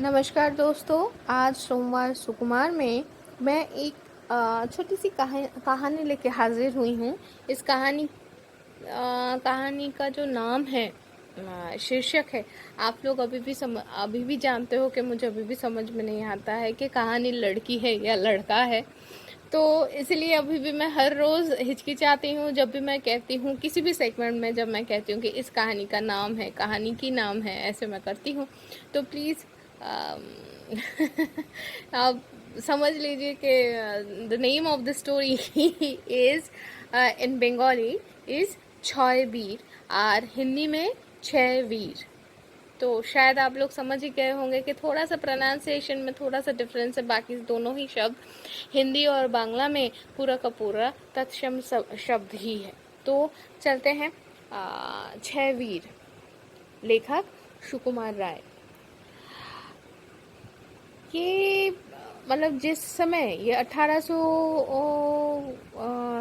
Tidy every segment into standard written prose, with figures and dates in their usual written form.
नमस्कार दोस्तों। आज सोमवार सुकुमार में मैं एक छोटी सी कहानी लेके हाजिर हुई हूँ। इस कहानी का जो नाम है, शीर्षक है, आप लोग अभी भी जानते हो कि मुझे अभी भी समझ में नहीं आता है कि कहानी लड़की है या लड़का है। तो इसलिए अभी भी मैं हर रोज़ हिचकिचाती हूँ जब भी मैं कहती हूँ, किसी भी सेगमेंट में जब मैं कहती हूँ कि इस कहानी का नाम है, कहानी की नाम है, ऐसे मैं करती हूँ। तो प्लीज़ आप समझ लीजिए कि the name of the story is in Bengali is छय वीर और हिंदी में छह वीर। तो शायद आप लोग समझ ही गए होंगे कि थोड़ा सा प्रोनाउंसिएशन में थोड़ा सा डिफरेंस है, बाकी दोनों ही शब्द हिंदी और बांग्ला में पूरा का पूरा तत्सम शब्द ही है। तो चलते हैं। छह वीर, लेखक सुकुमार राय। ये मतलब जिस समय ये 1800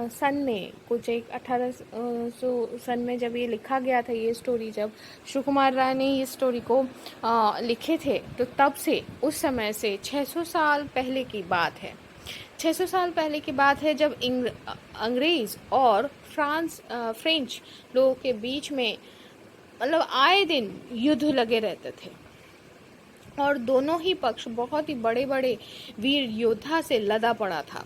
सन में, कुछ एक 1800 सन में जब ये लिखा गया था, ये स्टोरी जब सुकुमार राय ने ये स्टोरी को लिखे थे, तो तब से उस समय से 600 साल पहले की बात है। 600 साल पहले की बात है जब अंग्रेज़ और फ्रेंच लोगों के बीच में मतलब आए दिन युद्ध लगे रहते थे और दोनों ही पक्ष बहुत ही बड़े बड़े वीर योद्धा से लदा पड़ा था।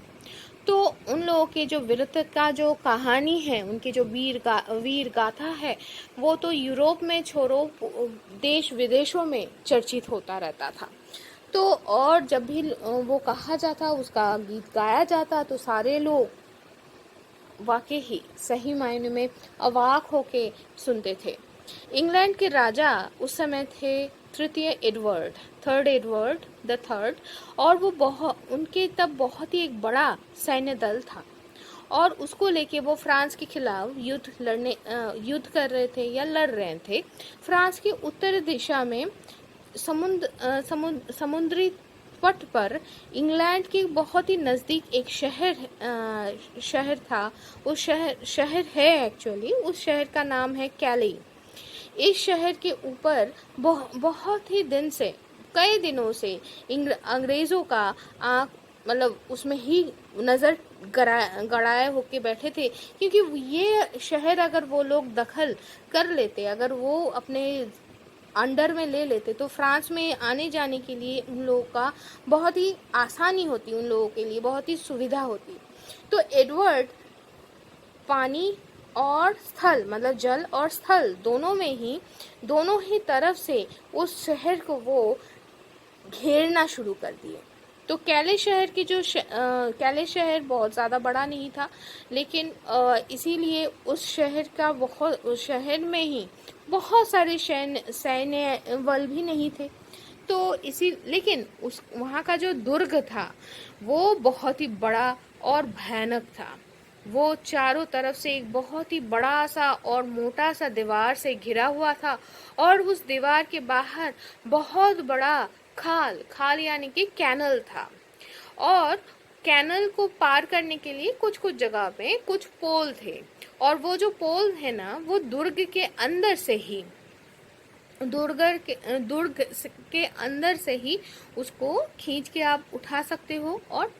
तो उन लोगों के जो वीरता का जो कहानी है, उनकी जो वीर गाथा है, वो तो यूरोप में छोड़ो देश विदेशों में चर्चित होता रहता था। तो और जब भी वो कहा जाता, उसका गीत गाया जाता, तो सारे लोग वाकई ही सही मायने में अवाक होके सुनते थे। इंग्लैंड के राजा उस समय थे तृतीय Edward, third Edward the third, और वो उनके तब बहुत ही एक बड़ा सैन्य दल था और उसको लेके वो फ्रांस के खिलाफ युद्ध कर रहे थे या लड़ रहे थे। फ्रांस के उत्तर दिशा में समुद्री तट पर इंग्लैंड के बहुत ही नज़दीक एक शहर था। उस शहर है एक्चुअली, उस शहर का नाम है कैली। इस शहर के ऊपर बहुत ही कई दिनों से अंग्रेज़ों का आँख मतलब उसमें ही नज़र गड़ाए होके बैठे थे, क्योंकि ये शहर अगर वो लोग दखल कर लेते, अगर वो अपने अंडर में ले लेते, तो फ्रांस में आने जाने के लिए उन लोगों का बहुत ही आसानी होती, उन लोगों के लिए बहुत ही सुविधा होती। तो एडवर्ड पानी और स्थल मतलब जल और स्थल दोनों ही तरफ से उस शहर को वो घेरना शुरू कर दिए। तो कैले शहर बहुत ज़्यादा बड़ा नहीं था, लेकिन इसीलिए उस शहर में ही बहुत सारे सैन्य बल भी नहीं थे। तो इसी लेकिन उस वहाँ का जो दुर्ग था वो बहुत ही बड़ा और भयानक था। वो चारों तरफ से एक बहुत ही बड़ा सा और मोटा सा दीवार से घिरा हुआ था और उस दीवार के बाहर बहुत बड़ा खाल यानी कि कैनल था। और कैनल को पार करने के लिए कुछ कुछ जगह पे कुछ पोल थे, और वो जो पोल है ना, वो दुर्ग के अंदर से ही उसको खींच के आप उठा सकते हो और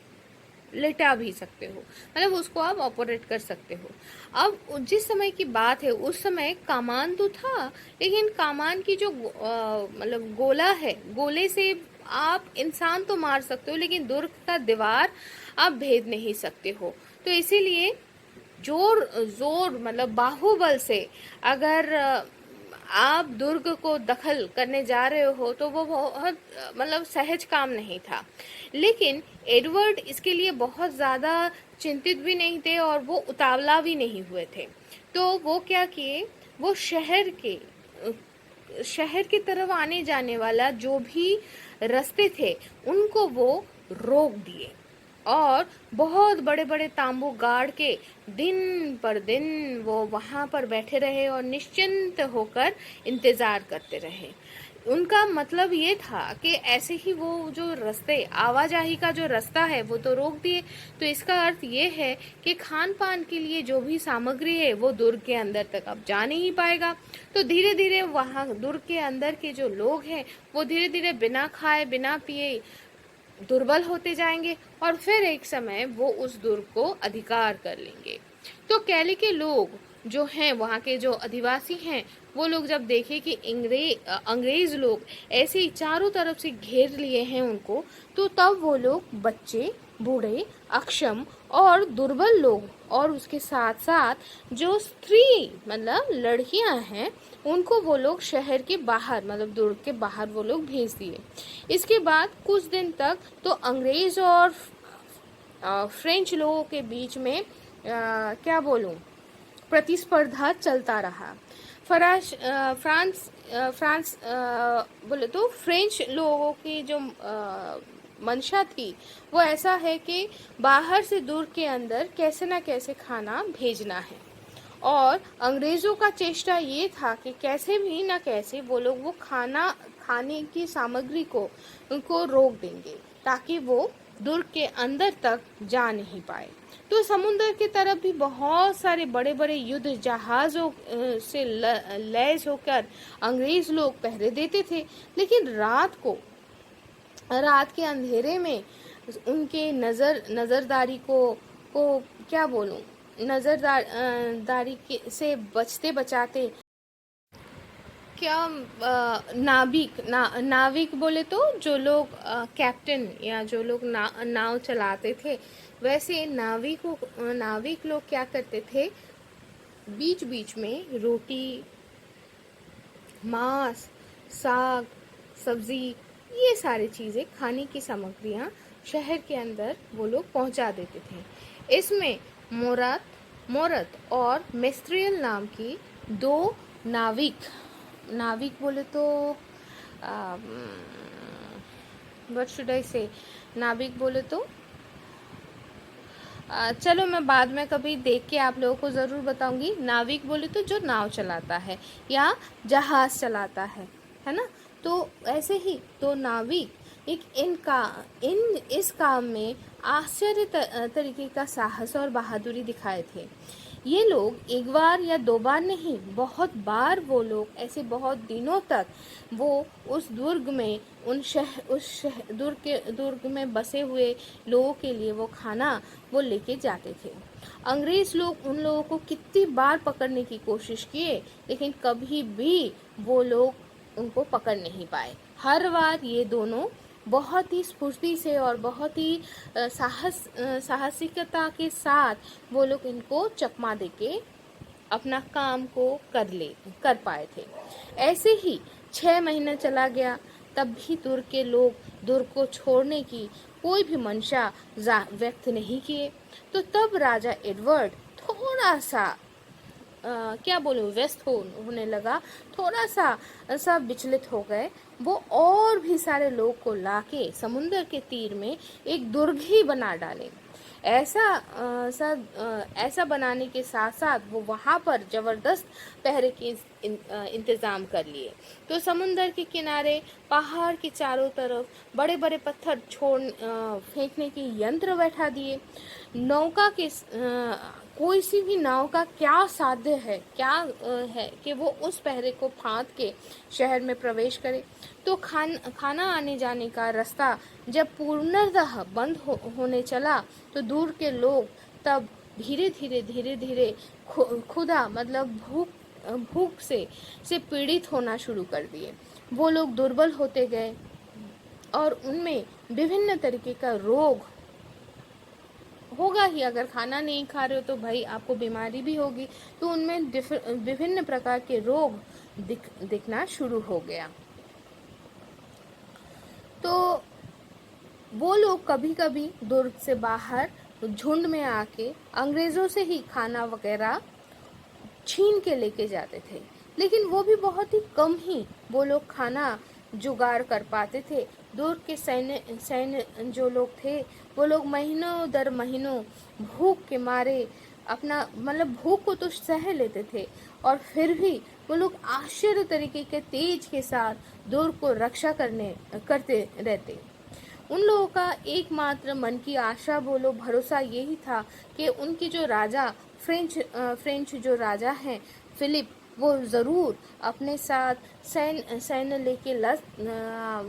लेटा भी सकते हो, मतलब उसको आप ऑपरेट कर सकते हो। अब जिस समय की बात है, उस समय कमान तो था, लेकिन कमान की जो मतलब गोला है, गोले से आप इंसान तो मार सकते हो, लेकिन दुर्ग का दीवार आप भेद नहीं सकते हो। तो इसीलिए जोर जोर मतलब बाहुबल से अगर आप दुर्ग को दखल करने जा रहे हो, तो वो बहुत मतलब सहज काम नहीं था। लेकिन एडवर्ड इसके लिए बहुत ज़्यादा चिंतित भी नहीं थे और वो उतावला भी नहीं हुए थे। तो वो क्या किए, वो शहर की तरफ आने जाने वाला जो भी रास्ते थे उनको वो रोक दिए और बहुत बड़े बड़े तांबू गाड़ के दिन पर दिन वो वहाँ पर बैठे रहे और निश्चिंत होकर इंतज़ार करते रहे। उनका मतलब ये था कि ऐसे ही वो जो रास्ते आवाजाही का जो रास्ता है वो तो रोक दिए। तो इसका अर्थ ये है कि खान पान के लिए जो भी सामग्री है वो दुर्ग के अंदर तक अब जा नहीं पाएगा। तो धीरे धीरे वहाँ दुर्ग के अंदर के जो लोग हैं वो धीरे धीरे बिना खाए बिना पिए दुर्बल होते जाएंगे और फिर एक समय वो उस दुर्ग को अधिकार कर लेंगे। तो कैली के लोग जो हैं वहाँ के जो अधिवासी हैं वो लोग जब देखे कि अंग्रेज लोग ऐसे ही चारों तरफ से घेर लिए हैं उनको, तो तब वो लोग बच्चे, बूढ़े, अक्षम और दुर्बल लोग और उसके साथ साथ जो स्त्री मतलब लड़कियां हैं उनको वो लोग शहर के बाहर मतलब दुर्ग के बाहर वो लोग भेज दिए। इसके बाद कुछ दिन तक तो अंग्रेज और फ्रेंच लोगों के बीच में क्या बोलूं प्रतिस्पर्धा चलता रहा। फ्रांस बोले तो फ्रेंच लोगों की जो मंशा थी वो ऐसा है कि बाहर से दुर्ग के अंदर कैसे ना कैसे खाना भेजना है और अंग्रेज़ों का चेष्टा ये था कि कैसे भी ना कैसे वो लोग वो खाने की सामग्री को उनको रोक देंगे ताकि वो दुर्ग के अंदर तक जा नहीं पाए। तो समुद्र की तरफ भी बहुत सारे बड़े बड़े युद्ध जहाज़ों से लैस होकर अंग्रेज लोग पहरे देते थे, लेकिन रात के अंधेरे में उनके नज़रदारी को क्या बोलूं दारी से बचते बचाते क्या नाविक बोले तो जो लोग कैप्टन या जो लोग नाव चलाते थे, वैसे नाविक लोग क्या करते थे, बीच बीच में रोटी, मांस, साग, सब्जी, ये सारी चीज़ें खाने की सामग्रियाँ शहर के अंदर वो लोग पहुंचा देते थे। इसमें मोरत और मेस्ट्रियल नाम की दो नाविक बोले तो व्हाट शुड आई से, नाविक बोले तो चलो मैं बाद में कभी देख के आप लोगों को ज़रूर बताऊंगी। नाविक बोले तो जो नाव चलाता है या जहाज़ चलाता है ना। तो ऐसे ही तो नाविक इस काम में आश्चर्य तरीके का साहस और बहादुरी दिखाए थे। ये लोग एक बार या दो बार नहीं, बहुत बार वो लोग ऐसे बहुत दिनों तक वो उस दुर्ग में दुर्ग में बसे हुए लोगों के लिए वो खाना वो लेके जाते थे। अंग्रेज लोग उन लोगों को कितनी बार पकड़ने की कोशिश किए, लेकिन कभी भी वो लोग उनको पकड़ नहीं पाए। हर बार ये दोनों बहुत ही स्फूर्ति से और बहुत ही साहसिकता के साथ वो लोग इनको चकमा देके अपना काम को कर पाए थे। ऐसे ही 6 महीना चला गया, तब भी दुर्ग के लोग दुर्ग को छोड़ने की कोई भी मंशा व्यक्त नहीं किए। तो तब राजा एडवर्ड थोड़ा सा क्या बोलूं व्यस्त होने लगा, थोड़ा सा विचलित हो गए। वो और भी सारे लोग को लाके समुद्र के तीर में एक दुर्ग ही बना डाले। ऐसा बनाने के साथ साथ वो वहाँ पर जबरदस्त पहरे के इंतज़ाम कर लिए। तो समुंदर के किनारे पहाड़ के चारों तरफ बड़े बड़े पत्थर फेंकने के यंत्र बैठा दिए। नौका के कोई सी भी नाव का क्या साध्य है कि वो उस पहरे को फांद के शहर में प्रवेश करे। तो खाना आने जाने का रास्ता जब पूर्णतः बंद होने चला, तो दूर के लोग तब धीरे धीरे खुदा मतलब भूख से पीड़ित होना शुरू कर दिए। वो लोग दुर्बल होते गए और उनमें विभिन्न तरीके का रोग होगा ही। अगर खाना नहीं खा रहे हो तो भाई आपको बीमारी भी होगी। तो उनमें विभिन्न प्रकार के रोग दिखना शुरू हो गया। तो वो लोग कभी कभी दुर्ग से बाहर झुंड में आके अंग्रेजों से ही खाना वगैरह छीन के लेके जाते थे, लेकिन वो भी बहुत ही कम ही वो लोग खाना जुगाड़ कर पाते थे। दुर्ग के सैन्य जो लोग थे वो लोग महीनों दर महीनों भूख के मारे अपना मतलब भूख को तो सह लेते थे, और फिर भी वो लोग आश्चर्य तरीके के तेज के साथ दुर्ग को रक्षा करते रहते। उन लोगों का एकमात्र मन की आशा बोलो भरोसा यही था कि उनके जो राजा फ्रेंच जो राजा हैं फिलिप, वो ज़रूर अपने साथ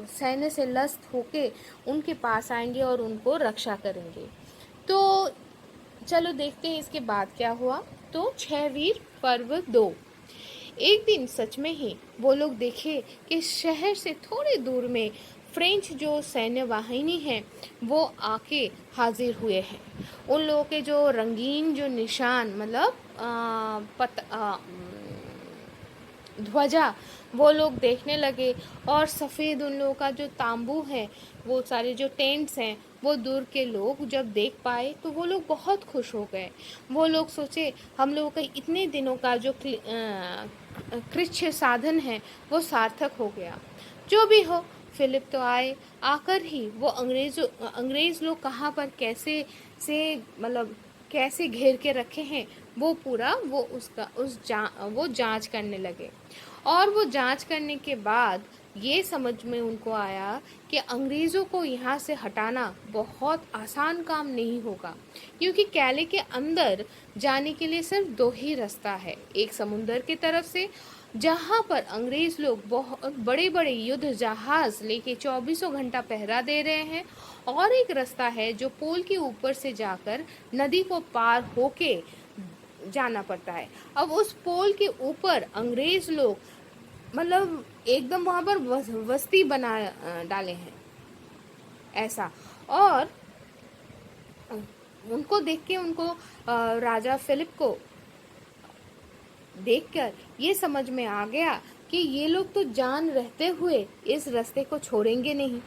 सैन्य से लस्त होके उनके पास आएंगे और उनको रक्षा करेंगे। तो चलो देखते हैं इसके बाद क्या हुआ। तो 6 वीर पर्व 2। एक दिन सच में ही वो लोग देखे कि शहर से थोड़ी दूर में फ्रेंच जो सैन्य वाहिनी है वो आके हाजिर हुए हैं। उन लोगों के जो रंगीन जो निशान मतलब ध्वजा वो लोग देखने लगे, और सफ़ेद उन लोगों का जो तांबू है, वो सारे जो टेंट्स हैं, वो दूर के लोग जब देख पाए तो वो लोग बहुत खुश हो गए। वो लोग सोचे हम लोगों का इतने दिनों का जो कृष्य साधन है वो सार्थक हो गया। जो भी हो, फिलिप तो आए, आकर ही वो अंग्रेज़ लोग कहाँ पर कैसे से मतलब कैसे घेर के रखे हैं वो पूरा वो जांच करने लगे। और वो जांच करने के बाद ये समझ में उनको आया कि अंग्रेज़ों को यहाँ से हटाना बहुत आसान काम नहीं होगा, क्योंकि कैले के अंदर जाने के लिए सिर्फ 2 ही रास्ता है। एक समुंदर की तरफ से, जहाँ पर अंग्रेज़ लोग बहुत बड़े बड़े युद्ध जहाज़ लेके 24 घंटा पहरा दे रहे हैं, और एक रास्ता है जो पुल के ऊपर से जाकर नदी को पार होके जाना पड़ता है। अब उस पुल के ऊपर अंग्रेज़ लोग मतलब एकदम वहाँ पर बस्ती बना डाले हैं ऐसा। और उनको देख के उनको राजा फिलिप को देखकर ये समझ में आ गया कि ये लोग तो जान रहते हुए इस रास्ते को छोड़ेंगे नहीं।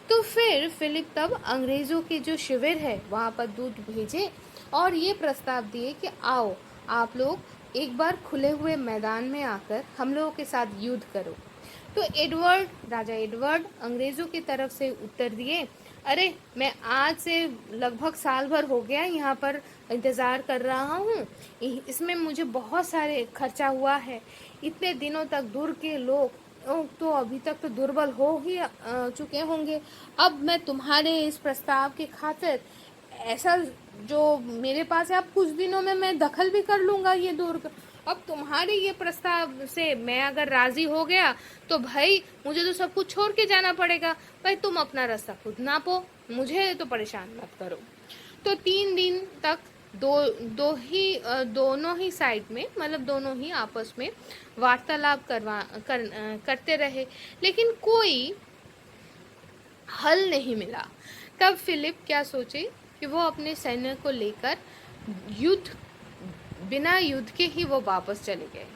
तो फिर फिलिप तब अंग्रेज़ों के जो शिविर है वहाँ पर दूत भेजे और ये प्रस्ताव दिए कि आओ आप लोग एक बार खुले हुए मैदान में आकर हम लोगों के साथ युद्ध करो। तो राजा एडवर्ड अंग्रेज़ों की तरफ से उत्तर दिए, अरे मैं आज से लगभग साल भर हो गया यहाँ पर इंतज़ार कर रहा हूँ, इसमें मुझे बहुत सारे खर्चा हुआ है। इतने दिनों तक दूर के लोग तो अभी तक तो दुर्बल हो ही चुके होंगे। अब मैं तुम्हारे इस प्रस्ताव के खातिर ऐसा जो मेरे पास है, अब कुछ दिनों में मैं दखल भी कर लूँगा ये दुर्ग। अब तुम्हारे ये प्रस्ताव से मैं अगर राजी हो गया तो भाई मुझे तो सब कुछ छोड़ के जाना पड़ेगा। भाई तुम अपना रास्ता खुद नापो, मुझे तो परेशान मत करो। तो 3 दिन तक दोनों ही साइड में मतलब दोनों ही आपस में वार्तालाप करते रहे, लेकिन कोई हल नहीं मिला। तब फिलिप क्या सोचे कि वो अपने सैन्य को लेकर बिना युद्ध के ही वो वापस चले गए।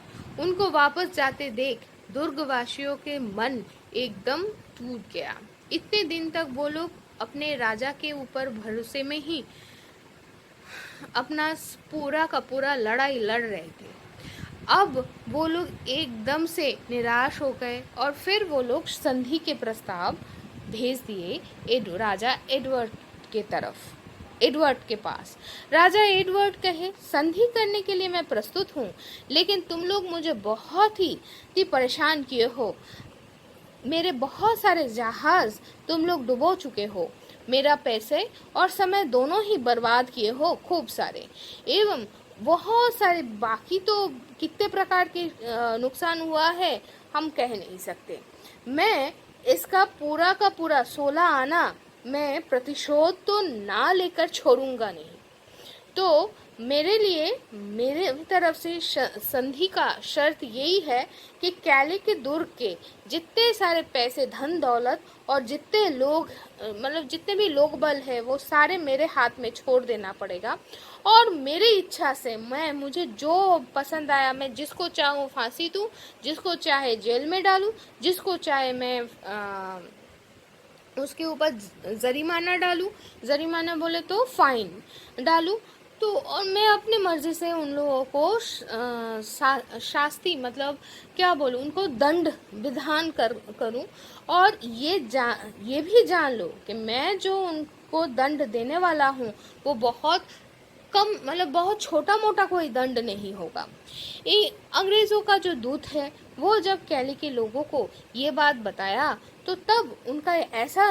उनको वापस जाते देख दुर्गवासियों के मन एकदम टूट गया। इतने दिन तक वो लोग अपने राजा के ऊपर भरोसे में ही अपना पूरा का पूरा लड़ाई लड़ रहे थे। अब वो लोग एकदम से निराश हो गए और फिर वो लोग संधि के प्रस्ताव भेज दिए राजा एडवर्ड के पास। राजा एडवर्ड कहे, संधि करने के लिए मैं प्रस्तुत हूँ, लेकिन तुम लोग मुझे बहुत ही परेशान किए हो। मेरे बहुत सारे जहाज तुम लोग डुबो चुके हो, मेरा पैसे और समय दोनों ही बर्बाद किए हो खूब सारे, एवं बहुत सारे बाकी तो कितने प्रकार के नुकसान हुआ है हम कह नहीं सकते। मैं इसका पूरा का पूरा 16 आना मैं प्रतिशोध तो ना लेकर छोड़ूंगा नहीं। तो मेरे तरफ से संधि का शर्त यही है कि कैले के दुर्ग के जितने सारे पैसे धन दौलत और जितने लोग मतलब जितने भी लोग बल है वो सारे मेरे हाथ में छोड़ देना पड़ेगा, और मेरी इच्छा से मुझे जो पसंद आया मैं जिसको चाहूँ फांसी दूँ, जिसको चाहे जेल में डालूँ, जिसको चाहे मैं उसके ऊपर जरिमाना डालूँ, जरिमाना बोले तो फाइन डालूँ। तो और मैं अपनी मर्जी से उन लोगों को शास्ति मतलब क्या बोलूँ, उनको दंड विधान करूँ। और ये भी जान लो कि मैं जो उनको दंड देने वाला हूँ वो बहुत कम मतलब बहुत छोटा मोटा कोई दंड नहीं होगा। ये अंग्रेजों का जो दूत है वो जब कैली के लोगों को ये बात बताया तो तब उनका ऐसा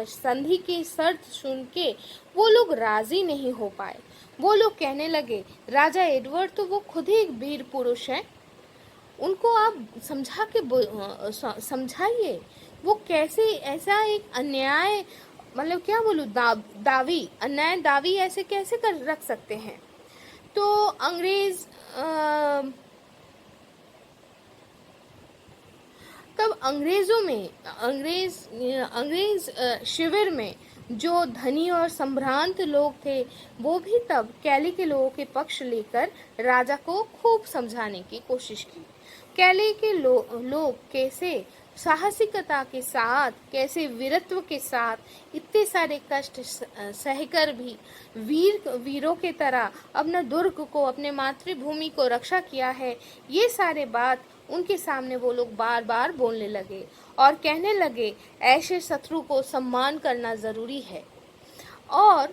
संधि की शर्त सुन के वो लोग राजी नहीं हो पाए। वो लोग कहने लगे राजा एडवर्ड तो वो खुद ही एक वीर पुरुष है, उनको आप समझाइए वो कैसे ऐसा एक अन्याय मतलब क्या बोलूं दावी अन्याय दावी ऐसे कैसे कर रख सकते हैं। तो तब अंग्रेज शिविर में जो धनी और संभ्रांत लोग थे वो भी तब कैली के लोगों के पक्ष लेकर राजा को खूब समझाने की कोशिश की। कैली के लोग कैसे साहसिकता के साथ, कैसे वीरत्व के साथ इतने सारे कष्ट सहकर भी वीरों के तरह अपना दुर्ग को, अपने मातृभूमि को रक्षा किया है, ये सारे बात उनके सामने वो लोग बार बार बोलने लगे और कहने लगे ऐसे शत्रु को सम्मान करना जरूरी है। और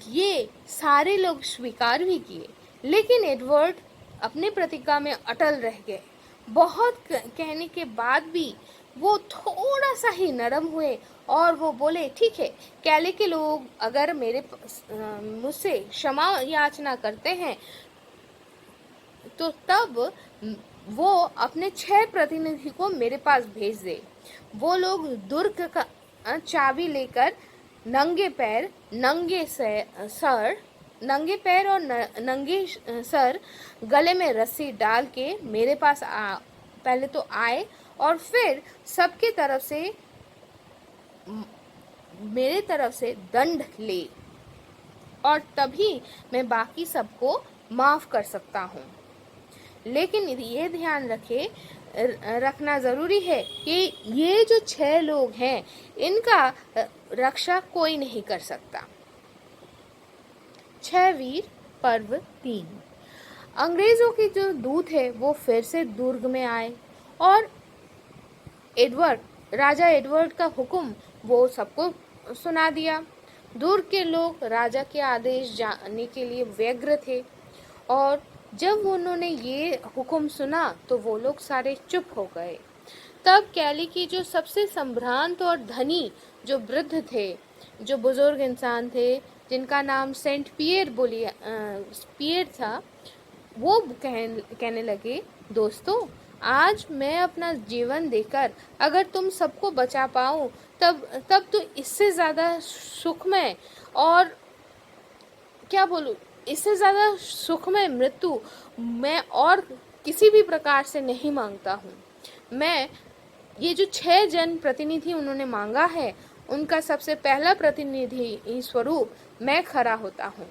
ये सारे लोग स्वीकार भी किए, लेकिन एडवर्ड अपने प्रतिज्ञा में अटल रह गए। बहुत कहने के बाद भी वो थोड़ा सा ही नरम हुए और वो बोले ठीक है, कैले के लोग अगर मुझसे क्षमा याचना करते हैं तो तब वो अपने 6 प्रतिनिधि को मेरे पास भेज दे। वो लोग दुर्ग का चाबी लेकर नंगे पैर और नंगे सर गले में रस्सी डाल के मेरे पास पहले तो आए और फिर सबके तरफ से मेरे तरफ से दंड ले और तभी मैं बाकी सबको माफ कर सकता हूँ। लेकिन ये ध्यान रखना जरूरी है कि ये जो 6 लोग हैं इनका रक्षा कोई नहीं कर सकता। 6 वीर पर्व 3। अंग्रेजों के जो दूत है वो फिर से दुर्ग में आए और राजा एडवर्ड का हुक्म वो सबको सुना दिया। दुर्ग के लोग राजा के आदेश जानने के लिए व्यग्र थे और जब उन्होंने ये हुक्म सुना तो वो लोग सारे चुप हो गए। तब कैली की जो सबसे संभ्रांत और धनी जो वृद्ध थे, जो बुजुर्ग इंसान थे, जिनका नाम सेंट पियर था, वो कहने लगे दोस्तों, आज मैं अपना जीवन देकर अगर तुम सबको बचा पाऊं तब तो इससे ज़्यादा सुखमय और क्या बोलूं, इससे ज़्यादा सुखमय मृत्यु मैं और किसी भी प्रकार से नहीं मांगता हूँ। मैं ये जो 6 जन प्रतिनिधि उन्होंने मांगा है उनका सबसे पहला प्रतिनिधि स्वरूप मैं खड़ा होता हूँ।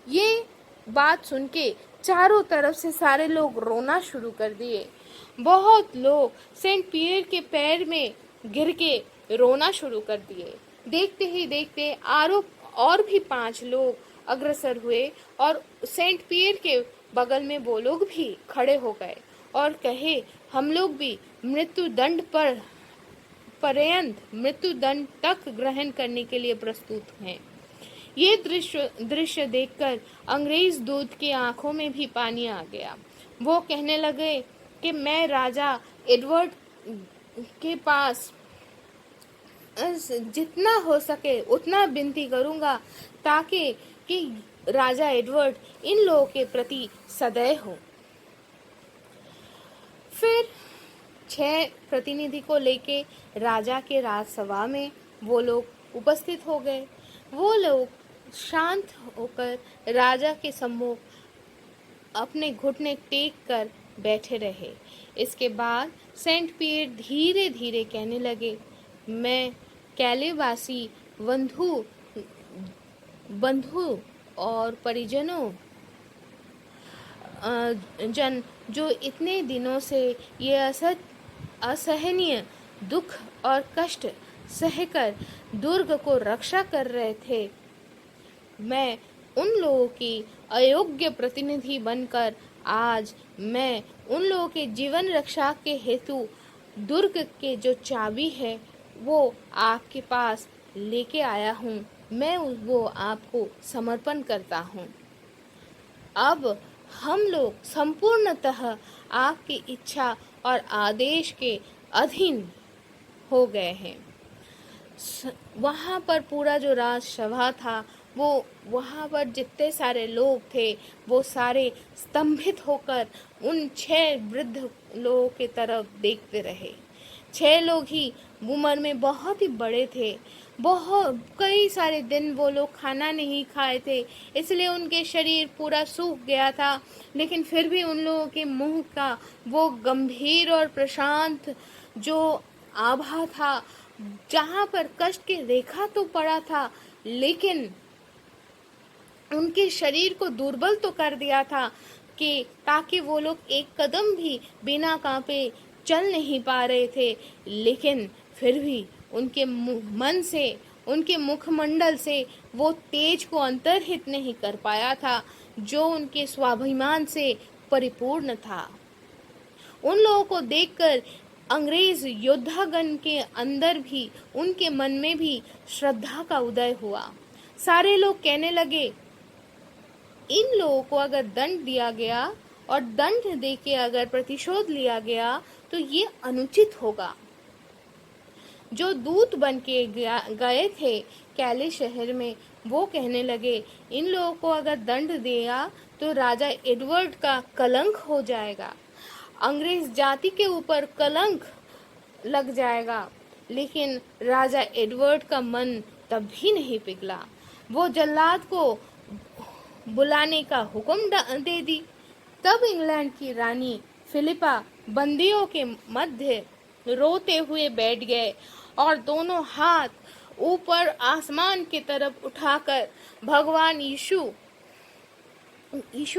ये बात सुन के चारों तरफ से सारे लोग रोना शुरू कर दिए। बहुत लोग सेंट पियर के पैर में गिर के रोना शुरू कर दिए। देखते ही देखते और भी 5 लोग अग्रसर हुए और सेंट पियर के बगल में वो लोग भी खड़े हो गए और कहे हम लोग भी मृत्यु दंड तक ग्रहण करने के लिए प्रस्तुत हैं। ये दृश्य देखकर अंग्रेज दूत की आंखों में भी पानी आ गया। वो कहने लगे कि मैं राजा एडवर्ड के पास जितना हो सके उतना विनती करूंगा ताकि राजा एडवर्ड इन लोगों के प्रति सदैव हो। फिर 6 प्रतिनिधि को लेके राजा के राजसभा में वो लोग उपस्थित हो गए। वो लोग शांत होकर राजा के सम्मुख अपने घुटने टेक कर बैठे रहे। इसके बाद सेंट पियर धीरे धीरे कहने लगे, मैं कैलेवासी बंधु और परिजनों जन जो इतने दिनों से ये असहनीय दुख और कष्ट सहकर दुर्ग को रक्षा कर रहे थे, मैं उन लोगों की अयोग्य प्रतिनिधि बनकर आज मैं उन लोगों के जीवन रक्षा के हेतु दुर्ग के जो चाबी है वो आपके पास लेके आया हूँ। वो आपको समर्पण करता हूँ। अब हम लोग संपूर्णतः आपकी इच्छा और आदेश के अधीन हो गए हैं। वहाँ पर पूरा जो राजसभा था, वो वहाँ पर जितने सारे लोग थे, वो सारे स्तंभित होकर उन 6 वृद्ध लोगों की तरफ देखते रहे। 6 लोग ही उम्र में बहुत ही बड़े थे। बहुत कई सारे दिन वो लोग खाना नहीं खाए थे, इसलिए उनके शरीर पूरा सूख गया था। लेकिन फिर भी उन लोगों के मुंह का वो गंभीर और प्रशांत जो आभा था, जहाँ पर कष्ट की रेखा तो पड़ा था, लेकिन उनके शरीर को दुर्बल तो कर दिया था कि ताकि वो लोग एक कदम भी बिना कांपे चल नहीं पा रहे थे। लेकिन फिर भी उनके मन से, उनके मुखमंडल से वो तेज को अंतर्हित नहीं कर पाया था जो उनके स्वाभिमान से परिपूर्ण था। उन लोगों को देखकर अंग्रेज योद्धागण के अंदर भी, उनके मन में भी श्रद्धा का उदय हुआ। सारे लोग कहने लगे, इन लोगों को अगर दंड दिया गया और दंड देके अगर प्रतिशोध लिया गया तो ये अनुचित होगा। जो दूत बन के गए थे कैले शहर में, वो कहने लगे, इन लोगों को अगर दंड दिया तो राजा एडवर्ड का कलंक हो जाएगा, अंग्रेज जाति के ऊपर कलंक लग जाएगा। लेकिन राजा एडवर्ड का मन तब भी नहीं पिघला। वो जल्लाद को बुलाने का हुक्म दे दी। तब इंग्लैंड की रानी फिलिपा बंदियों के मध्य रोते हुए बैठ गए और दोनों हाथ ऊपर आसमान की तरफ उठाकर भगवान यीशु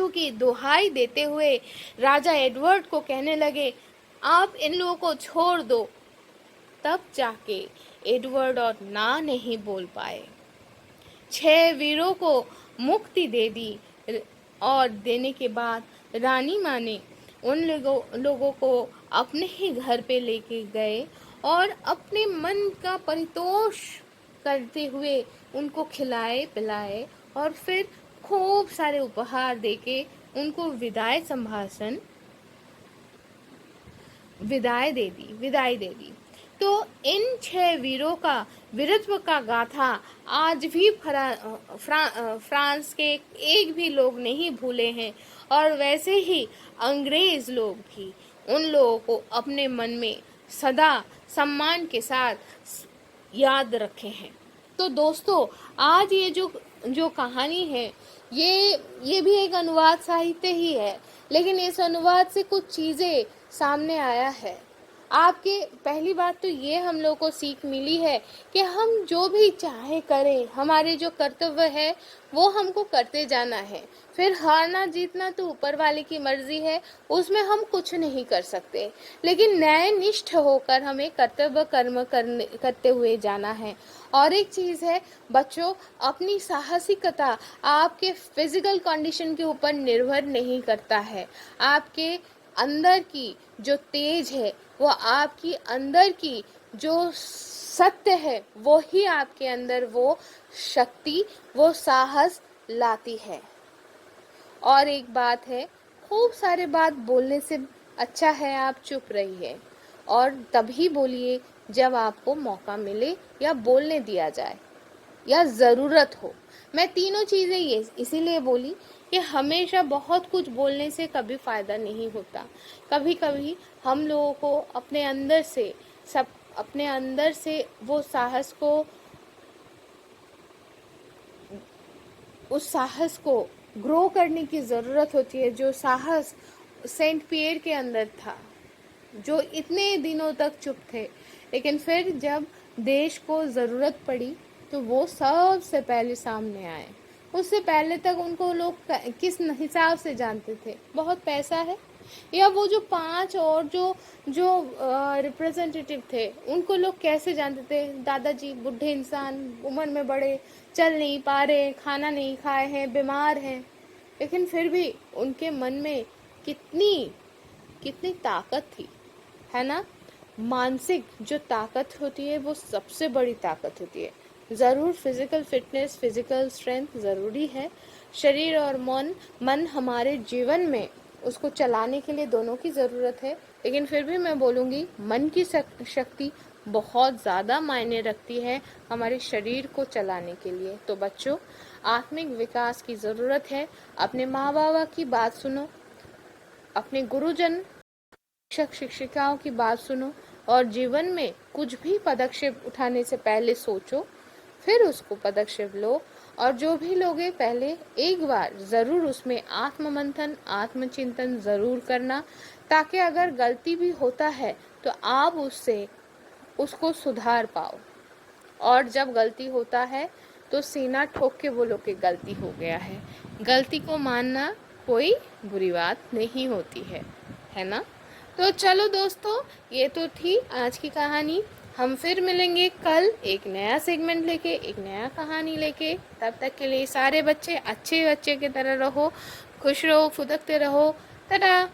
की दुहाई देते हुए राजा एडवर्ड को कहने लगे, आप इन लोगों को छोड़ दो। तब जाके एडवर्ड और ना नहीं बोल पाए। 6 वीरों को मुक्ति दे दी और देने के बाद रानी माँ ने उन लोगों को अपने ही घर पे लेके गए और अपने मन का परितोष करते हुए उनको खिलाए पिलाए और फिर खूब सारे उपहार देके उनको विदाई दे दी। तो इन 6 वीरों का वीरत्व का गाथा आज भी फ्रांस के एक भी लोग नहीं भूले हैं, और वैसे ही अंग्रेज लोग भी उन लोगों को अपने मन में सदा सम्मान के साथ याद रखे हैं। तो दोस्तों, आज ये जो कहानी है, ये भी एक अनुवाद साहित्य ही है, लेकिन इस अनुवाद से कुछ चीज़ें सामने आया है। आपके पहली बात तो ये हम लोग को सीख मिली है कि हम जो भी चाहे करें, हमारे जो कर्तव्य है वो हमको करते जाना है। फिर हारना जीतना तो ऊपर वाले की मर्जी है, उसमें हम कुछ नहीं कर सकते, लेकिन न्यायनिष्ठ होकर हमें कर्तव्य कर्म करते हुए जाना है। और एक चीज़ है बच्चों, अपनी साहसिकता आपके फिजिकल कंडीशन के ऊपर निर्भर नहीं करता है। आपके अंदर की जो तेज है, वो आपकी अंदर की जो सत्य है, वो ही आपके अंदर वो शक्ति, वो साहस लाती है। और एक बात है, खूब सारे बात बोलने से अच्छा है आप चुप रहिए, और तभी बोलिए जब आपको मौका मिले या बोलने दिया जाए या ज़रूरत हो। मैं तीनों चीज़ें ये इसीलिए बोली कि हमेशा बहुत कुछ बोलने से कभी फ़ायदा नहीं होता। कभी कभी हम लोगों को अपने अंदर से वो साहस को, उस साहस को ग्रो करने की ज़रूरत होती है। जो साहस सेंट पियर के अंदर था, जो इतने दिनों तक चुप थे, लेकिन फिर जब देश को ज़रूरत पड़ी तो वो सबसे पहले सामने आए। उससे पहले तक उनको लोग किस हिसाब से जानते थे, बहुत पैसा है, या वो जो 5 और जो रिप्रेजेंटेटिव थे उनको लोग कैसे जानते थे, दादाजी बूढ़े इंसान, उम्र में बड़े, चल नहीं पा रहे, खाना नहीं खाए हैं, बीमार हैं, लेकिन फिर भी उनके मन में कितनी ताकत थी, है ना। मानसिक जो ताकत होती है वो सबसे बड़ी ताकत होती है। ज़रूर फिज़िकल फिटनेस, फिज़िकल स्ट्रेंथ ज़रूरी है। शरीर और मन हमारे जीवन में उसको चलाने के लिए दोनों की ज़रूरत है, लेकिन फिर भी मैं बोलूँगी मन की शक्ति बहुत ज़्यादा मायने रखती है हमारे शरीर को चलाने के लिए। तो बच्चों, आत्मिक विकास की ज़रूरत है। अपने माँ बाबा की बात सुनो, अपने गुरुजन शिक्षक शिक्षिकाओं की बात सुनो, और जीवन में कुछ भी पदक्षेप उठाने से पहले सोचो, फिर उसको पदक्षेप लो। और जो भी लोगे पहले एक बार ज़रूर उसमें आत्ममंथन, आत्मचिंतन ज़रूर करना, ताकि अगर गलती भी होता है तो आप उसको सुधार पाओ। और जब गलती होता है तो सीना ठोक के बोलो कि गलती हो गया है। गलती को मानना कोई बुरी बात नहीं होती है ना। तो चलो दोस्तों, ये तो थी आज की कहानी। हम फिर मिलेंगे कल एक नया सेगमेंट लेके, एक नया कहानी लेके। तब तक के लिए सारे बच्चे अच्छे बच्चे की तरह रहो, खुश रहो, फुदकते रहो। टाटा।